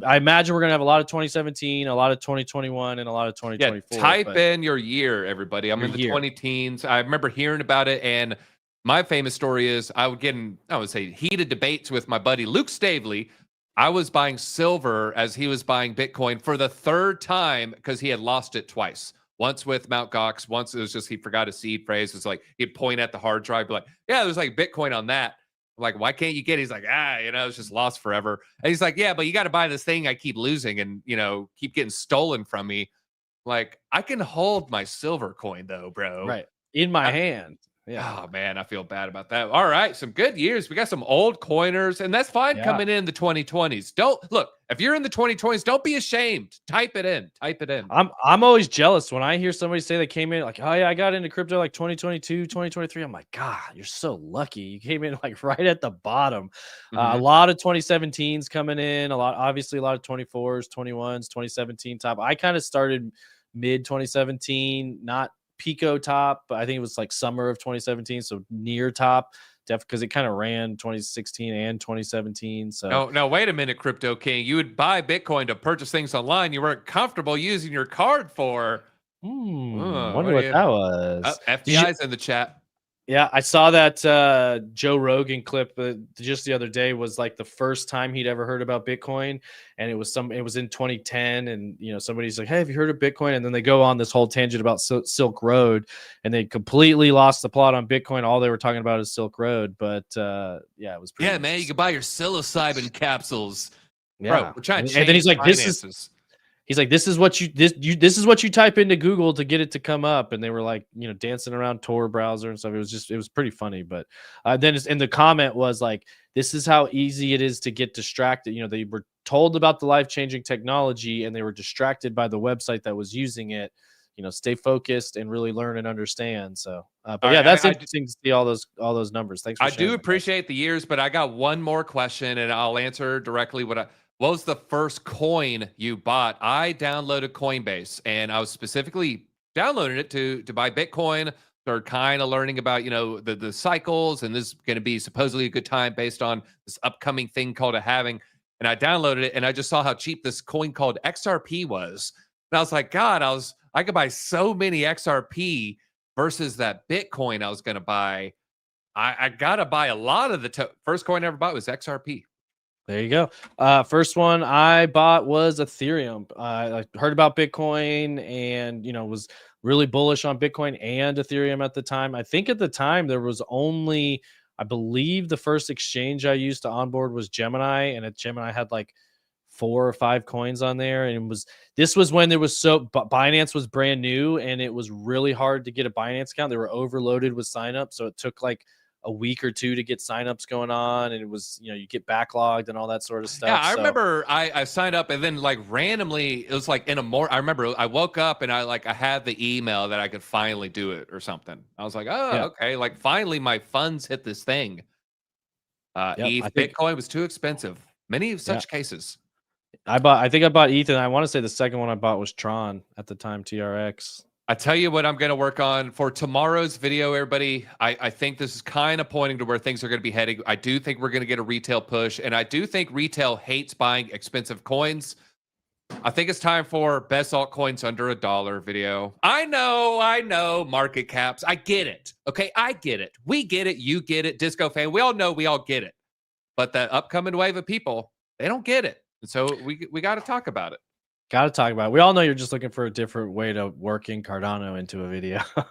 I imagine we're gonna have a lot of 2017, a lot of 2021, and a lot of 2024. Yeah, type in your year, everybody. I'm in the 20 teens. I remember hearing about it, and my famous story is I would get in, I would say, heated debates with my buddy Luke Stavely. I was buying silver as he was buying Bitcoin for the third time because he had lost it twice. Once with Mt. Gox, once it was just he forgot a seed phrase. It's like he'd point at the hard drive, be like, yeah, there's like Bitcoin on that. I'm like, why can't you get it? He's like, it's just lost forever. And he's like, yeah, but you got to buy this thing I keep losing and, keep getting stolen from me. Like, I can hold my silver coin though, bro. Right. In my hand. Yeah. Oh man, I feel bad about that. All right, some good years. We got some old coiners, and that's fine Yeah. coming in the 2020s. Don't look if you're in the 2020s, don't be ashamed. Type it in. Type it in. I'm always jealous when I hear somebody say they came in like, oh yeah, I got into crypto like 2022, 2023. I'm like, God, you're so lucky. You came in like right at the bottom. A Mhm. lot of 2017s coming in, obviously a lot of 24s, 21s, 2017 top. I kind of started mid 2017, not Pico top, but I think it was like summer of 2017, so near top, definitely because it kind of ran 2016 and 2017. So No, wait a minute, Crypto King. You would buy Bitcoin to purchase things online you weren't comfortable using your card for. wonder What are what you? that was. Did you? FBI's in the chat. Yeah, I saw that Joe Rogan clip just the other day. Was like the first time he'd ever heard about Bitcoin, and it was in 2010, and somebody's like, "Hey, have you heard of Bitcoin?" And then they go on this whole tangent about Silk Road, and they completely lost the plot on Bitcoin. All they were talking about is Silk Road, but yeah, it was pretty. Yeah, man, you can buy your psilocybin capsules, bro. Yeah, We're trying to and then he's change like, finances. He's like, this is what you type into Google to get it to come up, and they were like, dancing around Tor browser and stuff. It was pretty funny. But then in the comment was like, this is how easy it is to get distracted. They were told about the life-changing technology, and they were distracted by the website that was using it. Stay focused and really learn and understand. So, but yeah, that's interesting to see all those numbers. Thanks. I do appreciate the years, but I got one more question, and I'll answer directly. What was the first coin you bought? I downloaded Coinbase, and I was specifically downloading it to buy Bitcoin. Started kind of learning about the cycles, and this is going to be supposedly a good time based on this upcoming thing called a halving. And I downloaded it, and I just saw how cheap this coin called XRP was, and I was like, God, I could buy so many XRP versus that Bitcoin I was going to buy. I got to buy a lot of first coin I ever bought was XRP. There you go. First one I bought was Ethereum. I heard about Bitcoin and, was really bullish on Bitcoin and Ethereum at the time. I think at the time there was only, I believe the first exchange I used to onboard was Gemini, and at Gemini had like 4 or 5 coins on there. And this was when there was Binance was brand new, and it was really hard to get a Binance account. They were overloaded with signups. So it took like a week or 2 to get signups going on, and it was you get backlogged and all that sort of stuff. Yeah, I remember I signed up, and then like randomly it was like I remember I woke up and I had the email that I could finally do it or something. I was like, oh Yeah. okay, like finally my funds hit this thing. ETH Bitcoin was too expensive. Many such cases. I think I bought ETH, and I want to say the second one I bought was Tron at the time, TRX. I tell you what I'm going to work on for tomorrow's video, everybody. I think this is kind of pointing to where things are going to be heading. I do think we're going to get a retail push, and I do think retail hates buying expensive coins. I think it's time for best altcoins under $1 video. I know, market caps. I get it. Okay, I get it. We get it. You get it. Disco fan. We all know we all get it. But that upcoming wave of people, they don't get it. And so we got to talk about it. Got to talk about it. We all know you're just looking for a different way to work in Cardano into a video. All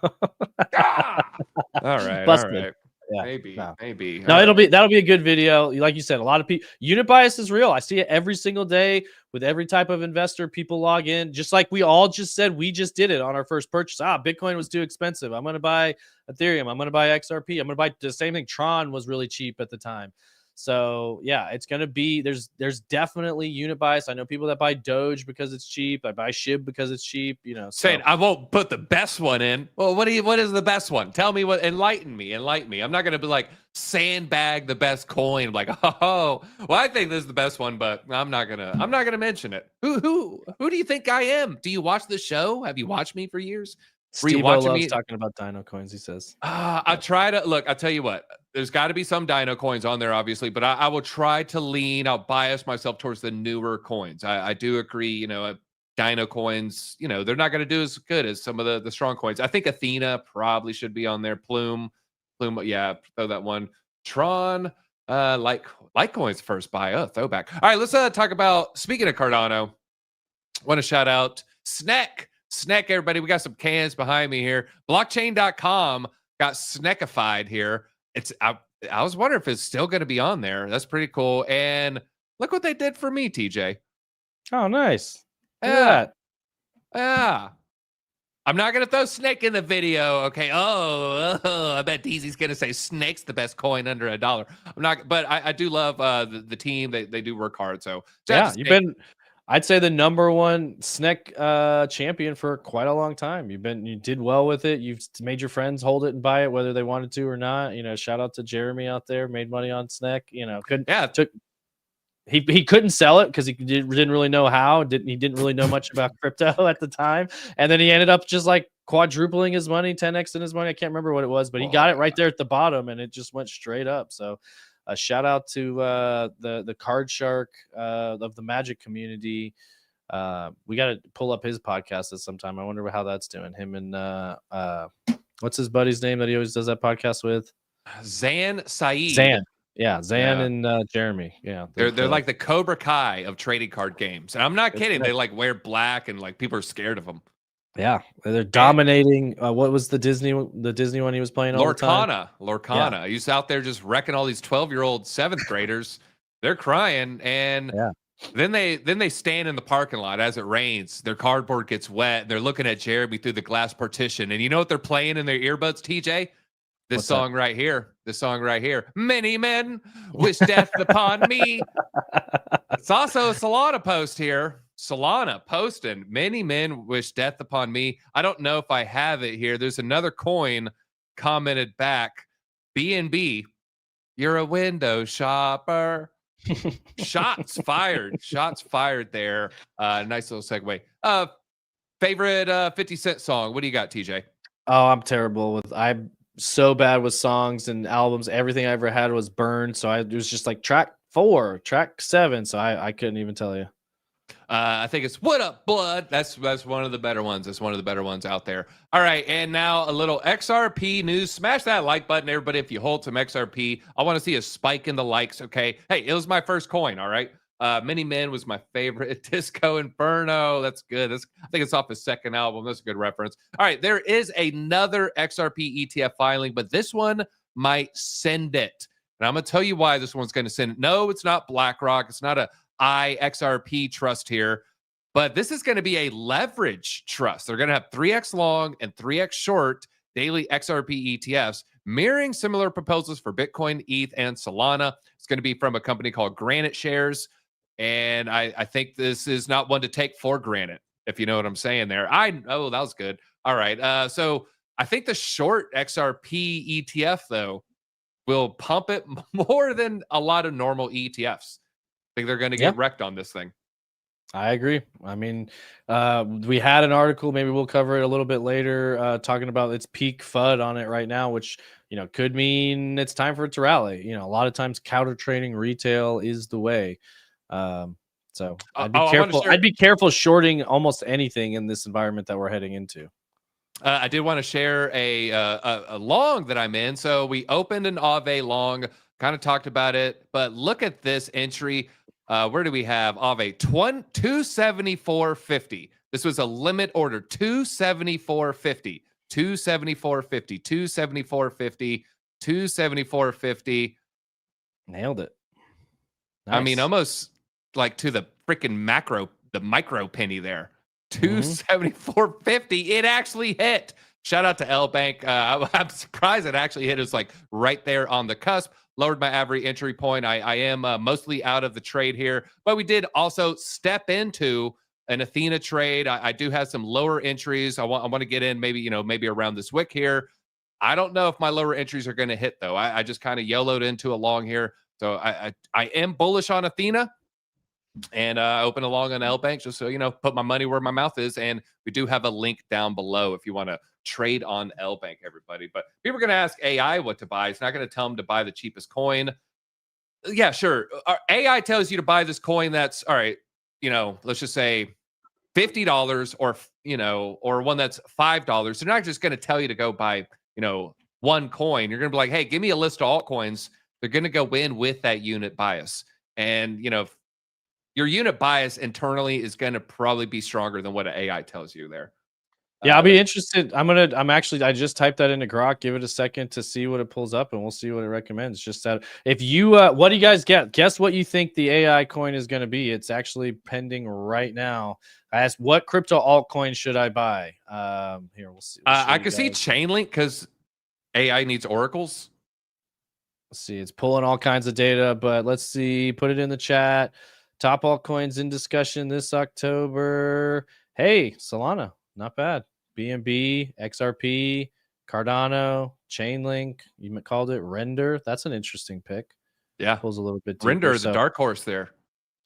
right. Busted. All right. Yeah, maybe. No, that'll be a good video. Like you said, a lot of people, unit bias is real. I see it every single day with every type of investor. People log in, just like we all just said. We just did it on our first purchase. Bitcoin was too expensive. I'm going to buy Ethereum. I'm going to buy XRP. I'm going to buy the same thing. Tron was really cheap at the time. So yeah, it's gonna be there's definitely unit bias. I know people that buy Doge because it's cheap. I buy SHIB because it's cheap. Saying I won't put the best one in. Well, what is the best one? Tell me what. Enlighten me. I'm not gonna be like sandbag the best coin. Like, well, I think this is the best one, but I'm not gonna mention it. Who do you think I am? Do you watch the show? Have you watched me for years? Steve loves talking about Dino coins. He says, I try to look. I'll tell you what. There's got to be some Dino coins on there, obviously, but I will try to I'll bias myself towards the newer coins. I do agree. Dino coins. They're not going to do as good as some of the strong coins. I think Athena probably should be on there. Plume. Yeah, throw that one. Tron. Litecoin's first buy. Oh, throwback. All right, let's talk about. Speaking of Cardano, want to shout out Snack, everybody. We got some cans behind me here. Blockchain.com got snackified here. I was wondering if it's still going to be on there. That's pretty cool. And look what they did for me, TJ. Oh, nice. Look at that. Yeah. I'm not gonna throw Snake in the video. Okay. I bet DZ's gonna say Snake's the best coin under $1. I'm not, but I do love the team. They do work hard. So shout out Yeah, to you've Snake. been, I'd say, the number one SNEC champion for quite a long time. You did well with it. You've made your friends hold it and buy it, whether they wanted to or not. Shout out to Jeremy out there, made money on SNEC. Couldn't Yeah. took he couldn't sell it because he didn't really know how. He didn't really know much about crypto at the time, and then he ended up just like quadrupling his money, 10x in his money. I can't remember what it was, but he got it right there at the bottom, and it just went straight up. So, a shout out to the Card Shark of the Magic community. We got to pull up his podcast at some time. I wonder how that's doing. Him and what's his buddy's name that he always does that podcast with? Zan Saeed. Zan. Yeah, Zan and Jeremy. Yeah, they're like the Cobra Kai of trading card games, and I'm not kidding. They like wear black, and like people are scared of them. Yeah, they're dominating. What was the Disney one he was playing all the time? Lorcana. Yeah. He's out there just wrecking all these 12-year-old 7th graders. They're crying, and then they stand in the parking lot as it rains. Their cardboard gets wet. They're looking at Jeremy through the glass partition, and you know what they're playing in their earbuds, TJ? This song right here. Many men wish death upon me. It's also a Solana post here. Solana posting, many men wish death upon me. I don't know if I have it here. There's another coin commented back. BNB, you're a window shopper. Shots fired. Shots fired there. Nice little segue. Favorite 50 Cent song. What do you got, TJ? Oh, I'm terrible with I'm so bad with songs and albums. Everything I ever had was burned. So it was just like track 4, track 7. So I couldn't even tell you. I think it's What Up, Blood. That's one of the better ones. That's one of the better ones out there. All right, and now a little XRP news. Smash that like button, everybody, if you hold some XRP. I want to see a spike in the likes, okay? Hey, it was my first coin, all right? Many Men was my favorite. Disco Inferno, that's good. I think it's off his second album. That's a good reference. All right, there is another XRP ETF filing, but this one might send it. And I'm going to tell you why this one's going to send it. No, it's not BlackRock. It's not a XRP trust here, but this is going to be a leverage trust. They're going to have 3x long and 3x short daily XRP ETFs, mirroring similar proposals for Bitcoin, ETH, and Solana. It's going to be from a company called Granite Shares, and I think this is not one to take for granted, if you know what I'm saying there. That was good. All right, so I think the short XRP ETF, though, will pump it more than a lot of normal ETFs. I think they're going to get wrecked on this thing. I agree. I mean, we had an article, maybe we'll cover it a little bit later, talking about its peak FUD on it right now, which, could mean it's time for it to rally. A lot of times counter trading retail is the way. So I'd be careful. I'd be careful shorting almost anything in this environment that we're heading into. I did want to share a long that I'm in. So we opened an Aave long, kind of talked about it, but look at this entry. Where do we have Aave? 274.50. This was a limit order. 274.50. 274.50. 274.50. 274.50. Nailed it. Nice. I mean, almost like to the freaking micro penny there. 274.50. It actually hit. Shout out to L Bank. I'm surprised it actually hit. It was like right there on the cusp. Lowered my average entry point. I am mostly out of the trade here, but we did also step into an Athena trade. I do have some lower entries. I want to get in maybe around this wick here. I don't know if my lower entries are going to hit though. I just kind of YOLO'd into a long here, so I am bullish on Athena, and open a long on L Bank just so put my money where my mouth is. And we do have a link down below if you want to trade on L Bank, everybody. But people are going to ask AI what to buy. It's not going to tell them to buy the cheapest coin. Yeah, sure. AI tells you to buy this coin that's all right. Let's just say $50 or one that's $5. They're not just going to tell you to go buy one coin. You're going to be like, hey, give me a list of altcoins. They're going to go in with that unit bias, and your unit bias internally is going to probably be stronger than what an AI tells you there. Yeah, I'll be interested. I just typed that into Grok. Give it a second to see what it pulls up, and we'll see what it recommends. Just that, if you, what do you guys get? Guess what you think the AI coin is going to be? It's actually pending right now. I asked, what crypto altcoin should I buy? Here, we'll see. I can see Chainlink because AI needs oracles. Let's see. It's pulling all kinds of data, but let's see. Put it in the chat. Top altcoins in discussion this October. Hey, Solana, not bad. BNB, XRP, Cardano, Chainlink. You called it Render. That's an interesting pick. Yeah, pulls a little bit deeper. Render is a dark horse there.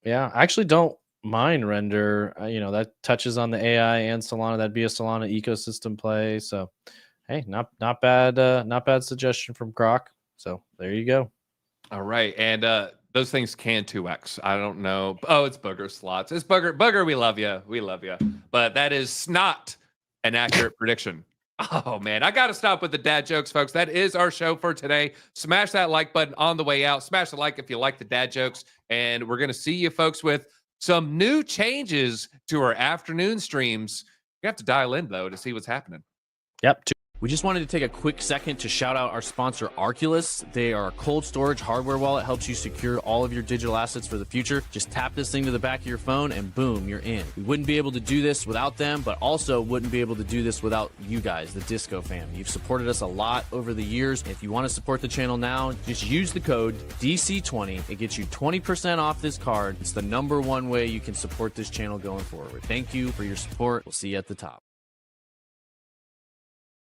Yeah, I actually don't mind Render. That touches on the AI and Solana. That'd be a Solana ecosystem play. So, hey, not bad. Not bad suggestion from Grok. So there you go. All right, and those things can 2x. I don't know. Oh, it's Booger slots. It's Booger. Booger, we love you. We love you. But that is not an accurate prediction. Oh, man. I got to stop with the dad jokes, folks. That is our show for today. Smash that like button on the way out. Smash the like if you like the dad jokes. And we're going to see you folks with some new changes to our afternoon streams. You have to dial in, though, to see what's happening. Yep. We just wanted to take a quick second to shout out our sponsor, Arculus. They are a cold storage hardware wallet, helps you secure all of your digital assets for the future. Just tap this thing to the back of your phone and boom, you're in. We wouldn't be able to do this without them, but also wouldn't be able to do this without you guys, the Disco fam. You've supported us a lot over the years. If you want to support the channel now, just use the code DC20. It gets you 20% off this card. It's the #1 way you can support this channel going forward. Thank you for your support. We'll see you at the top.